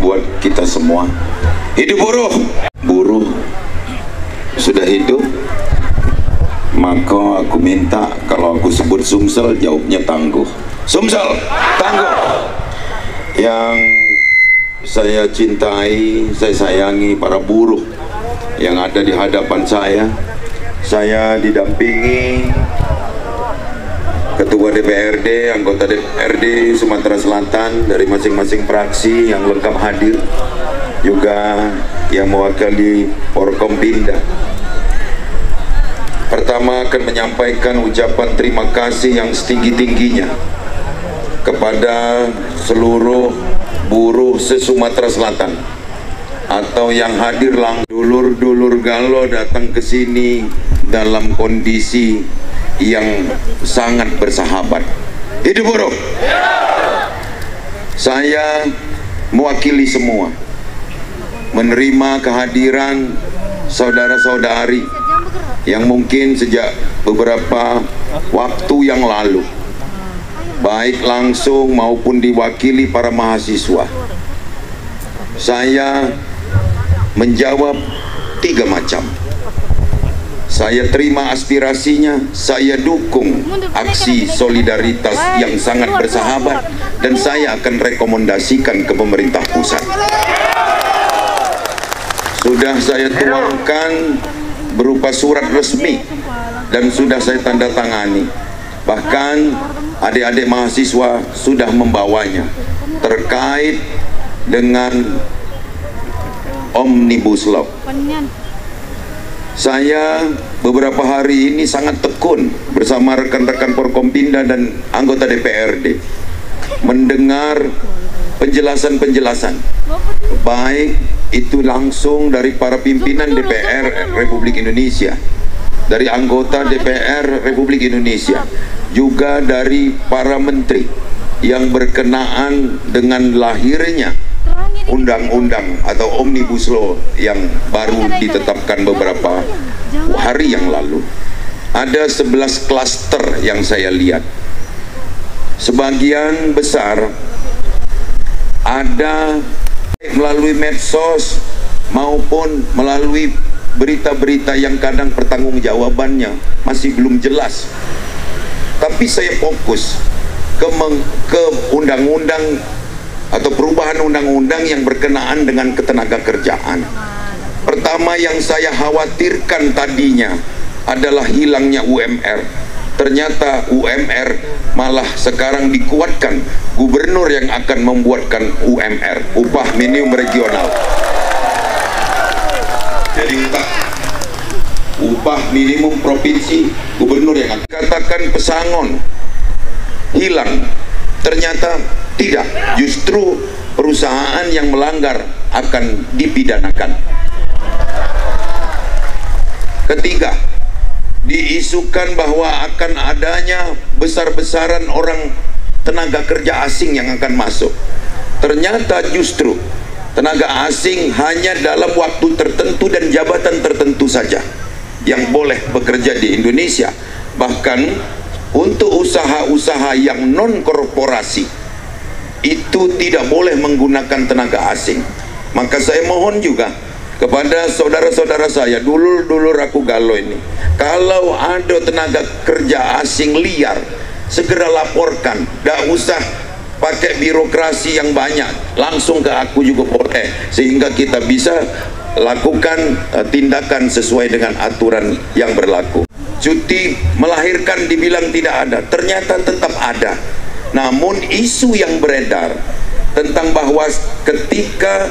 buat kita semua. Hidup buruh! Buruh sudah hidup, maka aku minta kalau aku sebut Sumsel, jawabnya tangguh. Sumsel, tangguh! Yang saya cintai, saya sayangi para buruh yang ada di hadapan saya. Saya didampingi Ketua DPRD, anggota DPRD Sumatera Selatan dari masing-masing fraksi yang lengkap hadir, juga yang mewakili Forkompinda. Pertama akan menyampaikan ucapan terima kasih yang setinggi-tingginya kepada seluruh buruh se-Sumatera Selatan atau yang hadir langsung. Dulur-dulur Galo datang ke sini dalam kondisi yang sangat bersahabat. Hidup buruh! Saya mewakili semua menerima kehadiran saudara-saudari yang mungkin sejak beberapa waktu yang lalu, baik langsung maupun diwakili para mahasiswa. Saya menjawab 3 macam. Saya terima aspirasinya, saya dukung aksi solidaritas yang sangat bersahabat, dan saya akan rekomendasikan ke pemerintah pusat. Sudah saya tuangkan berupa surat resmi dan sudah saya tanda tangani. Bahkan adik-adik mahasiswa sudah membawanya terkait dengan Omnibus Law. Saya beberapa hari ini sangat tekun bersama rekan-rekan Forkompinda dan anggota DPRD mendengar penjelasan-penjelasan, baik itu langsung dari para pimpinan DPR Republik Indonesia, dari anggota DPR Republik Indonesia, juga dari para menteri yang berkenaan dengan lahirnya undang-undang atau Omnibus Law yang baru ditetapkan beberapa hari yang lalu. Ada 11 klaster yang saya lihat. Sebagian besar ada melalui medsos maupun melalui berita-berita yang kadang pertanggungjawabannya masih belum jelas. Tapi saya fokus ke undang-undang atau perubahan undang-undang yang berkenaan dengan ketenaga kerjaan. Pertama yang saya khawatirkan tadinya adalah hilangnya UMR. Ternyata UMR malah sekarang dikuatkan, gubernur yang akan membuatkan UMR, upah minimum regional. Jadi upah minimum provinsi, gubernur yang akan. Katakan pesangon hilang, ternyata tidak, justru perusahaan yang melanggar akan dipidanakan. Ketiga, diisukan bahwa akan adanya besar-besaran orang tenaga kerja asing yang akan masuk. Ternyata justru tenaga asing hanya dalam waktu tertentu dan jabatan tertentu saja yang boleh bekerja di Indonesia. Bahkan untuk usaha-usaha yang non-korporasi itu tidak boleh menggunakan tenaga asing. Maka saya mohon juga kepada saudara-saudara saya, dulur-dulur aku Galo ini, kalau ada tenaga kerja asing liar, segera laporkan. Tidak usah pakai birokrasi yang banyak, langsung ke aku juga boleh, sehingga kita bisa lakukan tindakan sesuai dengan aturan yang berlaku. Cuti melahirkan dibilang tidak ada, ternyata tetap ada. Namun isu yang beredar tentang bahwa ketika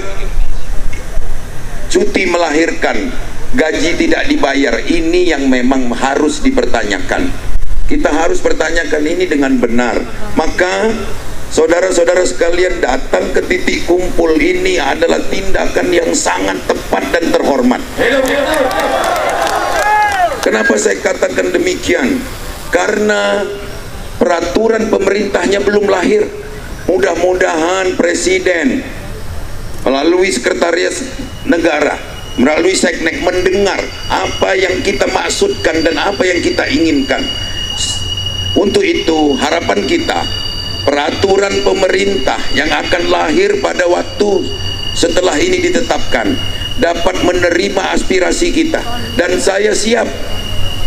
cuti melahirkan gaji tidak dibayar, ini yang memang harus dipertanyakan. Kita harus pertanyakan ini dengan benar. Maka saudara-saudara sekalian, datang ke titik kumpul ini adalah tindakan yang sangat tepat dan terhormat. Kenapa saya katakan demikian? Karena peraturan pemerintahnya belum lahir. Mudah-mudahan Presiden melalui Sekretariat Negara, melalui Seknek mendengar apa yang kita maksudkan dan apa yang kita inginkan. Untuk itu harapan kita peraturan pemerintah yang akan lahir pada waktu setelah ini ditetapkan dapat menerima aspirasi kita, dan saya siap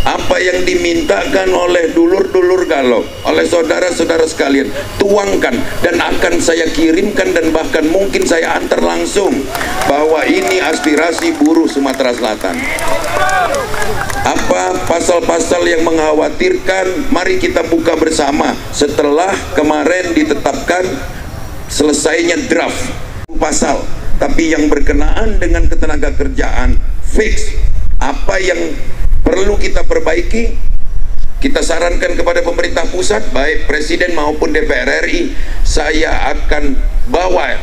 apa yang dimintakan oleh dulur-dulur Galau, oleh saudara-saudara sekalian, tuangkan dan akan saya kirimkan, dan bahkan mungkin saya antar langsung bahwa ini aspirasi buruh Sumatera Selatan. Apa pasal-pasal yang mengkhawatirkan, mari kita buka bersama setelah kemarin ditetapkan selesainya draft pasal, tapi yang berkenaan dengan ketenaga kerjaan fix. Apa yang perlu kita perbaiki, kita sarankan kepada pemerintah pusat, baik Presiden maupun DPR RI. Saya akan bawa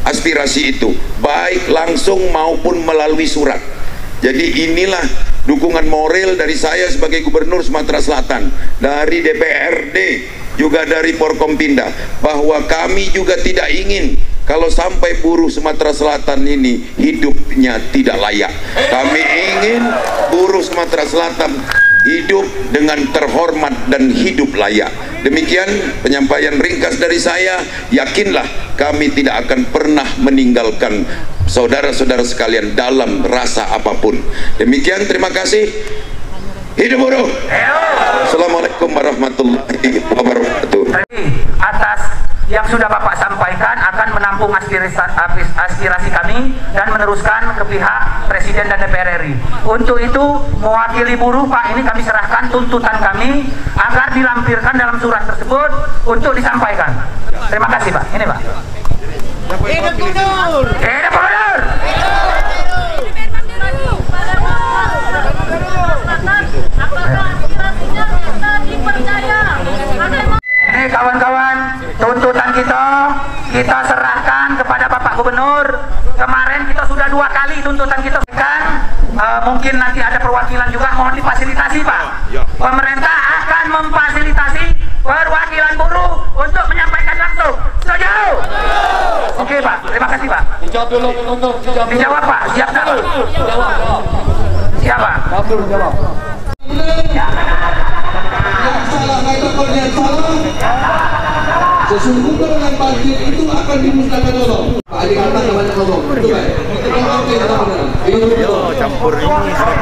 aspirasi itu, baik langsung maupun melalui surat. Jadi inilah dukungan moral dari saya sebagai Gubernur Sumatera Selatan, dari DPRD, juga dari Forkompinda, bahwa kami juga tidak ingin kalau sampai buruh Sumatera Selatan ini hidupnya tidak layak. Kami ingin buruh Sumatera Selatan hidup dengan terhormat dan hidup layak. Demikian penyampaian ringkas dari saya. Yakinlah kami tidak akan pernah meninggalkan saudara-saudara sekalian dalam rasa apapun. Demikian, terima kasih. Hidup buruh. Assalamualaikum warahmatullahi wabarakatuh. Atas yang sudah Bapak sampaikan, akan menampung aspirasi kami dan meneruskan ke pihak Presiden dan DPR RI. Untuk itu, mewakili buruh, Pak, ini kami serahkan tuntutan kami agar dilampirkan dalam surat tersebut untuk disampaikan. Terima kasih, Pak. Ini, Pak. Hidup Gubernur! Hidup Gubernur! Ini kawan-kawan, tuntutan kita serahkan kepada Bapak Gubernur. Kemarin kita sudah 2 kali tuntutan kita kan, mungkin nanti ada perwakilan juga, mohon difasilitasi, Pak. Pemerintah akan memfasilitasi perwakilan buruh untuk menyampaikan langsung. Setuju? Oke, Pak. Terima kasih, Pak. Dijawab dulu, Gubernur. Dijawab, Pak. Siap, Pak. Siap, Pak. Jawab. Yang salah katakan yang salah, sesungguhnya dengan banjir itu akan dimusnahkan Allah. Pak Adi kata banyak ngomong, betul kan? Oke, campur ini sudah